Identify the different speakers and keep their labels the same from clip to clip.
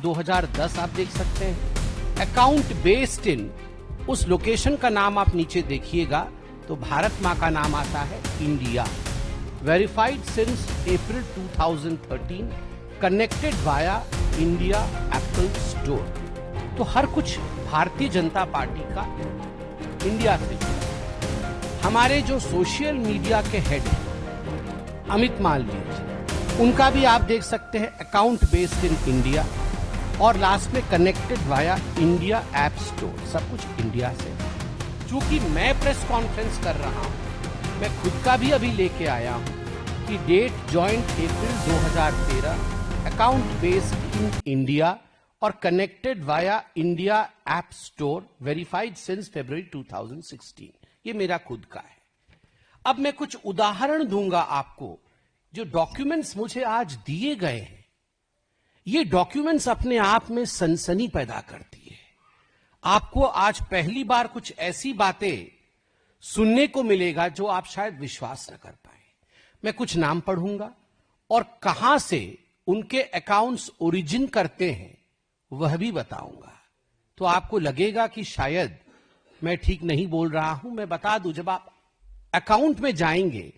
Speaker 1: 2010 आप देख सकते हैं। अकाउंट बेस्ड इन, उस लोकेशन का नाम आप नीचे देखिएगा तो भारत मां का नाम आता है India. Verified since April 2013, connected via India Apple store. तो हर कुछ भारतीय जनता पार्टी का इंडिया से जुड़ा। हमारे जो सोशल मीडिया के हेड हैं अमित मालवीय जी, उनका भी आप देख सकते हैं अकाउंट बेस्ड इन इंडिया, और लास्ट में connected via India App store. सब कुछ इंडिया से। चूंकि मैं प्रेस कॉन्फ्रेंस कर रहा हूं, मैं खुद का भी अभी लेके आया हूं कि date joined April 2013, account based in India और connected via India App Store, verified since February 2016। ये मेरा खुद का है। अब मैं कुछ उदाहरण दूंगा आपको। जो डॉक्यूमेंट्स मुझे आज दिए गए हैं, ये डॉक्यूमेंट्स अपने आप में सनसनी पैदा करती है। आपको आज पहली बार कुछ ऐसी बातें सुनने को मिलेगा जो आप शायद विश्वास न कर पाए। मैं कुछ नाम पढ़ूंगा और कहां से उनके अकाउंट्स ओरिजिन करते हैं वह भी बताऊंगा। तो आपको लगेगा कि शायद मैं ठीक नहीं बोल रहा हूं। मैं बता दूं, जब आप अकाउंट में जाएंगे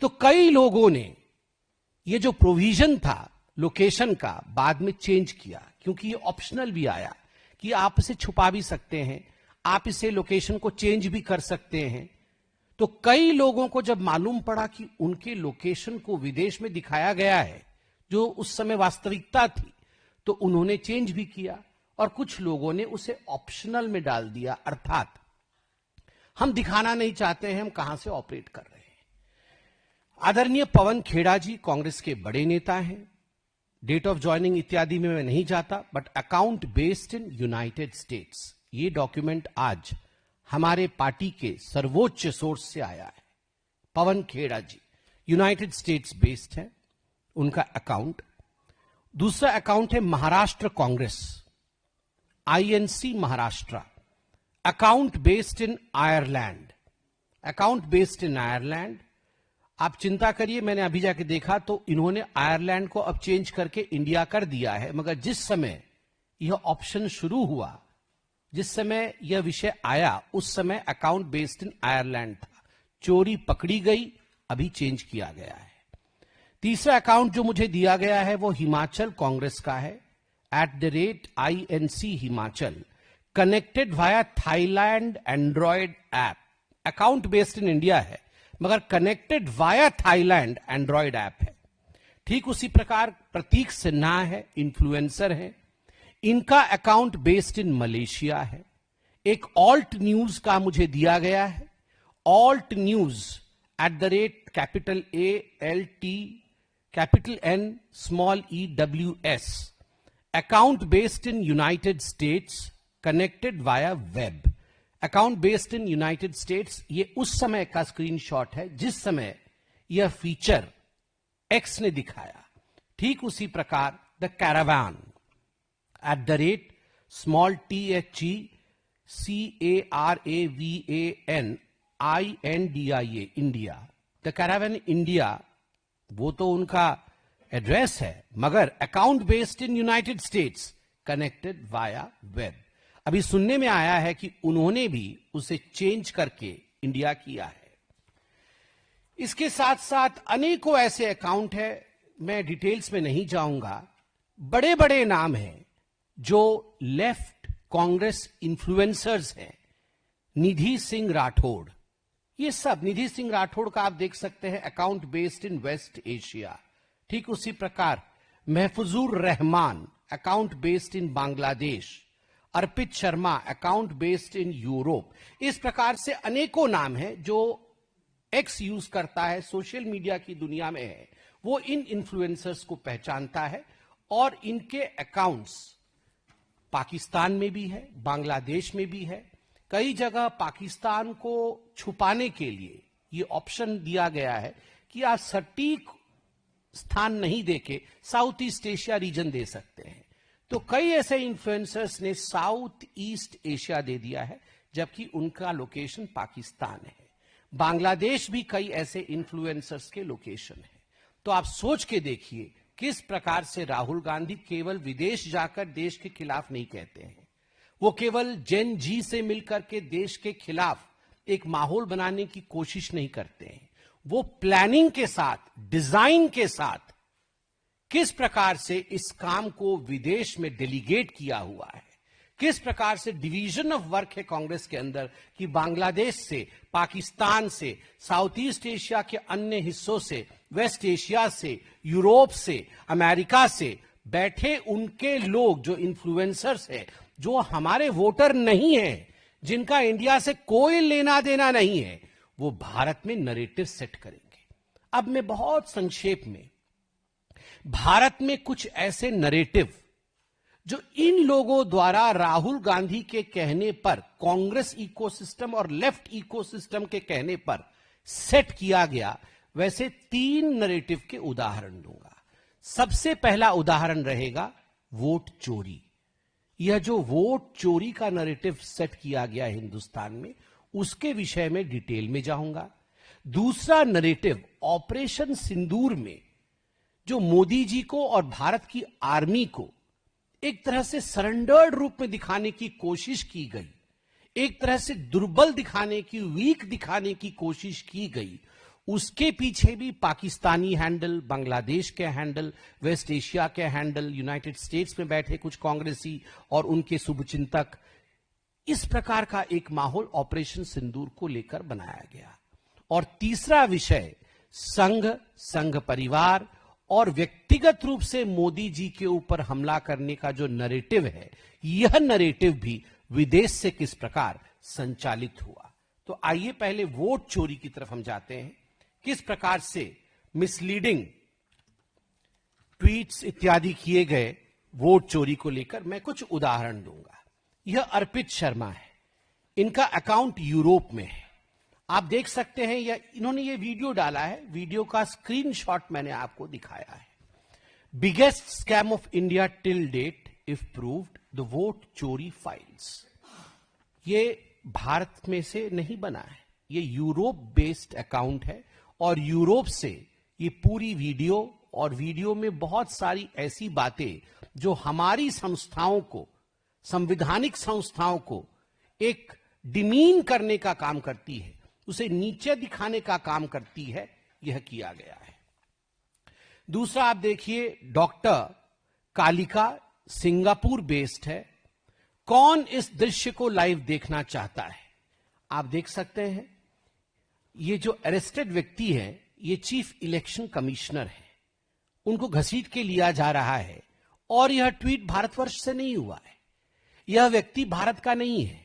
Speaker 1: तो कई लोगों ने ये जो प्रोविजन था लोकेशन का बाद में चेंज किया, क्योंकि ये ऑप्शनल भी आया कि आप इसे छुपा भी सकते हैं, आप इसे लोकेशन को चेंज भी कर सकते हैं। तो कई लोगों को जब मालूम पड़ा कि उनके लोकेशन को विदेश में दिखाया गया है जो उस समय वास्तविकता थी, तो उन्होंने चेंज भी किया और कुछ लोगों ने उसे ऑप्शनल में डाल दिया। अर्थात हम दिखाना नहीं चाहते हैं हम कहां से ऑपरेट कर रहे हैं। आदरणीय पवन खेड़ा जी कांग्रेस के बड़े नेता हैं। डेट ऑफ ज्वाइनिंग इत्यादि में मैं नहीं जाता, but account based in United states, ये डॉक्यूमेंट आज हमारे पार्टी के सर्वोच्च सोर्स से आया है। पवन खेड़ा जी यूनाइटेड स्टेट्स बेस्ड है उनका अकाउंट। दूसरा अकाउंट है Maharashtra Congress, INC Maharashtra, account based इन आयरलैंड। अकाउंट बेस्ड इन आयरलैंड, आप चिंता करिए, मैंने अभी जाके देखा तो इन्होंने आयरलैंड को अब चेंज करके इंडिया कर दिया है। मगर जिस समय यह ऑप्शन शुरू हुआ, जिस समय यह विषय आया, उस समय अकाउंट बेस्ड इन आयरलैंड था। चोरी पकड़ी गई, अभी चेंज किया गया है। तीसरा अकाउंट जो मुझे दिया गया है वो हिमाचल कांग्रेस का है, @INC Himachal, connected via Thailand Android app. Account based in India है मगर connected via Thailand Android app है। ठीक उसी प्रकार प्रतीक सिन्हा है, इन्फ्लुएंसर है, इनका अकाउंट बेस्ड इन मलेशिया है। एक ऑल्ट न्यूज का मुझे दिया गया है, alt news capital ALT capital N small EWS, account based in United states, connected via web. Account based in United states, ये उस समय का स्क्रीनशॉट है जिस समय यह फीचर एक्स ने दिखाया। ठीक उसी प्रकार the caravan @small THECARAVAN India. The caravan India वो तो उनका एड्रेस है, मगर account based in United states, connected via web. अभी सुनने में आया है कि उन्होंने भी उसे चेंज करके इंडिया किया है। इसके साथ साथ अनेकों ऐसे अकाउंट है, मैं डिटेल्स में नहीं जाऊंगा। बड़े बड़े नाम हैं जो लेफ्ट कांग्रेस इन्फ्लुएंसर्स हैं। निधि सिंह राठौड़, ये सब निधि सिंह राठौड़ का आप देख सकते हैं account based in West Asia. ठीक उसी प्रकार Mahfuzur Rahman, account based in Bangladesh. Arpit Sharma, account based in Europe. इस प्रकार से अनेकों नाम हैं जो एक्स यूज करता है, सोशल मीडिया की दुनिया में है, वो इन इन्फ्लुएंसर्स को पहचानता है और इनके अकाउंट्स पाकिस्तान में भी है, बांग्लादेश में भी है। कई जगह पाकिस्तान को छुपाने के लिए ये ऑप्शन दिया गया है कि आप सटीक स्थान नहीं देके साउथ ईस्ट एशिया रीजन दे सकते हैं। तो कई ऐसे इन्फ्लुएंसर्स ने साउथ ईस्ट एशिया दे दिया है, जबकि उनका लोकेशन पाकिस्तान है। बांग्लादेश भी कई ऐसे इन्फ्लुएंसर्स के लोकेशन है। तो आप सोच के देखिए किस प्रकार से राहुल गांधी केवल विदेश जाकर देश के खिलाफ नहीं कहते हैं, वो केवल जेन जी से मिलकर के देश के खिलाफ एक माहौल बनाने की कोशिश नहीं करते हैं, वो प्लानिंग के साथ, डिजाइन के साथ किस प्रकार से इस काम को विदेश में डेलीगेट किया हुआ है, किस प्रकार से डिवीजन ऑफ वर्क है कांग्रेस के अंदर कि बांग्लादेश से, पाकिस्तान से, साउथ ईस्ट एशिया के अन्य हिस्सों से, वेस्ट एशिया से, यूरोप से, अमेरिका से बैठे उनके लोग जो इन्फ्लुएंसर्स है, जो हमारे वोटर नहीं है, जिनका इंडिया से कोई लेना देना नहीं है, वो भारत में नरेटिव सेट करेंगे। अब मैं बहुत संक्षेप में, भारत में कुछ ऐसे नरेटिव जो इन लोगों द्वारा राहुल गांधी के कहने पर, कांग्रेस इकोसिस्टम और लेफ्ट इकोसिस्टम के कहने पर सेट किया गया, वैसे 3 नरेटिव के उदाहरण दूंगा। सबसे पहला उदाहरण रहेगा वोट चोरी। यह जो वोट चोरी का नरेटिव सेट किया गया हिंदुस्तान में, उसके विषय में डिटेल में जाऊंगा। दूसरा नरेटिव ऑपरेशन सिंदूर में जो मोदी जी को और भारत की आर्मी को एक तरह से सरेंडर्ड रूप में दिखाने की कोशिश की गई, एक तरह से दुर्बल दिखाने की, वीक दिखाने की कोशिश की गई, उसके पीछे भी पाकिस्तानी हैंडल, बांग्लादेश के हैंडल, वेस्ट एशिया के हैंडल, यूनाइटेड स्टेट्स में बैठे कुछ कांग्रेसी और उनके शुभचिंतक, इस प्रकार का एक माहौल ऑपरेशन सिंदूर को लेकर बनाया गया। और तीसरा विषय संघ परिवार और व्यक्तिगत रूप से मोदी जी के ऊपर हमला करने का जो नरेटिव है, यह नरेटिव भी विदेश से किस प्रकार संचालित हुआ। तो आइए पहले वोट चोरी की तरफ हम जाते हैं। किस प्रकार से मिसलीडिंग ट्वीट्स इत्यादि किए गए वोट चोरी को लेकर, मैं कुछ उदाहरण दूंगा। यह अर्पित शर्मा है, इनका अकाउंट यूरोप में है, आप देख सकते हैं। या इन्होंने ये वीडियो डाला है, वीडियो का स्क्रीनशॉट मैंने आपको दिखाया है। Biggest scam of India till date if proved, the vote चोरी फाइल्स। ये भारत में से नहीं बना है, ये यूरोप बेस्ड अकाउंट है और यूरोप से ये पूरी वीडियो, और वीडियो में बहुत सारी ऐसी बातें जो हमारी संस्थाओं को, संवैधानिक संस्थाओं को एक डिमीन करने का काम करती है, उसे नीचे दिखाने का काम करती है, यह किया गया है। दूसरा आप देखिए, डॉक्टर कालिका सिंगापुर बेस्ड है। कौन इस दृश्य को लाइव देखना चाहता है? आप देख सकते हैं, ये जो अरेस्टेड व्यक्ति है, ये चीफ इलेक्शन कमिश्नर है, उनको घसीट के लिया जा रहा है। और यह ट्वीट भारतवर्ष से नहीं हुआ है, यह व्यक्ति भारत का नहीं है,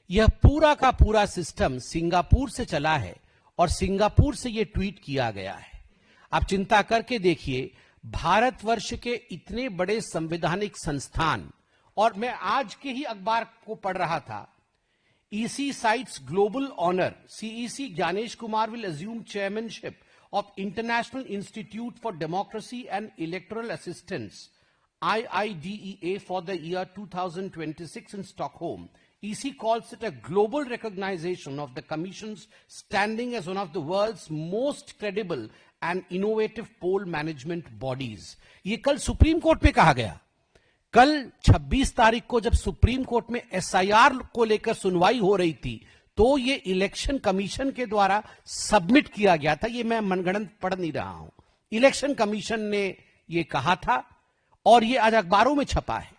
Speaker 1: यह पूरा का पूरा सिस्टम सिंगापुर से चला है और सिंगापुर से यह ट्वीट किया गया है। आप चिंता करके देखिए, भारतवर्ष के इतने बड़े संवैधानिक संस्थान, और मैं आज के ही अखबार को पढ़ रहा था, EC cites global honor. CEC Ganesh Kumar will assume chairmanship of International Institute for Democracy and Electoral Assistance, IIDEA, for the year 2026 in Stockholm. EC calls it a global recognition of the Commission's standing as one of the world's most credible and innovative poll management bodies. ये कल supreme court में कहा गया। कल 26 तारीख को जब supreme court में SIR को लेकर सुनवाई हो रही थी, तो ये इलेक्शन कमीशन के द्वारा सबमिट किया गया था। ये मैं मनगढ़ंत पढ़ नहीं रहा हूं, इलेक्शन कमीशन ने ये कहा था और ये आज अखबारों में छपा है।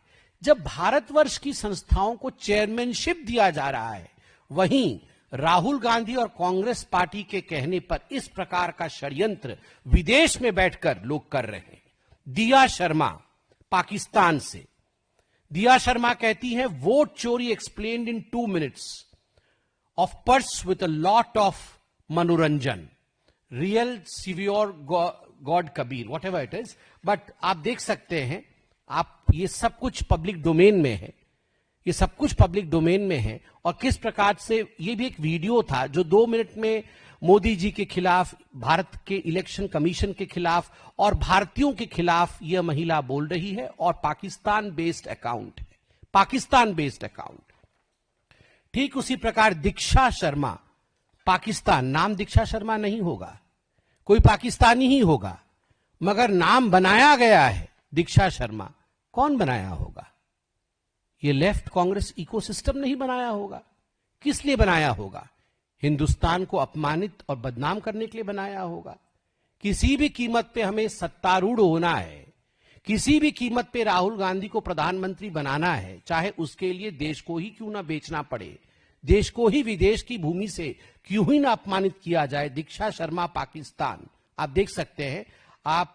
Speaker 1: जब भारतवर्ष की संस्थाओं को चेयरमैनशिप दिया जा रहा है, वहीं राहुल गांधी और कांग्रेस पार्टी के कहने पर इस प्रकार का षड्यंत्र विदेश में बैठकर लोग कर रहे हैं। दिया शर्मा पाकिस्तान से, दिया शर्मा कहती है, वोट चोरी explained in 2 minutes of purse with a lot of मनोरंजन, real saviour god Kabir, whatever it is. But आप देख सकते हैं, आप ये सब कुछ पब्लिक डोमेन में है, ये सब कुछ पब्लिक डोमेन में है। और किस प्रकार से ये भी एक वीडियो था जो 2 मिनट में मोदी जी के खिलाफ, भारत के इलेक्शन कमीशन के खिलाफ और भारतीयों के खिलाफ यह महिला बोल रही है, और पाकिस्तान बेस्ड अकाउंट है, पाकिस्तान बेस्ड अकाउंट। ठीक उसी प्रकार दीक्षा शर्मा, पाकिस्तान, नाम दीक्षा शर्मा नहीं होगा, कोई पाकिस्तानी ही होगा, मगर नाम बनाया गया है दीक्षा शर्मा। कौन बनाया होगा? ये लेफ्ट कांग्रेस इकोसिस्टम नहीं बनाया होगा। किस लिए बनाया होगा? हिंदुस्तान को अपमानित और बदनाम करने के लिए बनाया होगा। किसी भी कीमत पे हमें सत्तारूढ़ होना है, किसी भी कीमत पे राहुल गांधी को प्रधानमंत्री बनाना है, चाहे उसके लिए देश को ही क्यों ना बेचना पड़े, देश को ही विदेश की भूमि से क्यों ही ना अपमानित किया जाए। दीक्षा शर्मा पाकिस्तान, आप देख सकते हैं, आप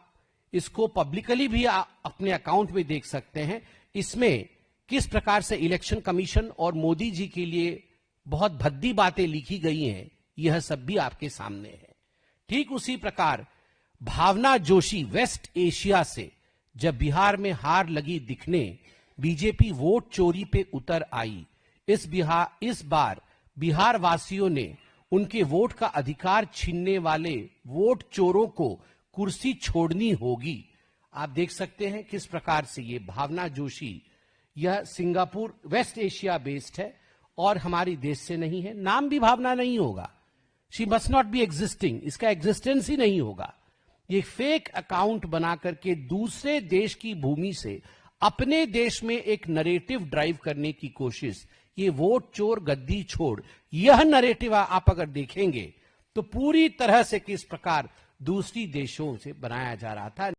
Speaker 1: इसको पब्लिकली भी अपने अकाउंट में देख सकते हैं। इसमें किस प्रकार से इलेक्शन कमीशन और मोदी जी के लिए बहुत भद्दी बातें लिखी गई हैं, यह सब भी आपके सामने है। ठीक उसी प्रकार भावना जोशी वेस्ट एशिया से जब बिहार में हार लगी दिखने, बीजेपी वोट चोरी पे उतर आई। इस बार बिहार वासियों ने उनके वोट का अधिकार छीनने वाले वोट चोरों को कुर्सी छोड़नी होगी। आप देख सकते हैं किस प्रकार से ये भावना जोशी, यह सिंगापुर वेस्ट एशिया बेस्ड है और हमारी देश से नहीं है। नाम भी भावना नहीं होगा। She must not be existing, इसका एग्जिस्टेंस ही नहीं होगा। ये फेक अकाउंट बना करके दूसरे देश की भूमि से अपने देश में एक नरेटिव ड्राइव करने की कोशिश, ये वोट चोर गद्दी छोड़, यह नरेटिव आप अगर देखेंगे तो पूरी तरह से किस प्रकार दूसरी देशों से बनाया जा रहा था।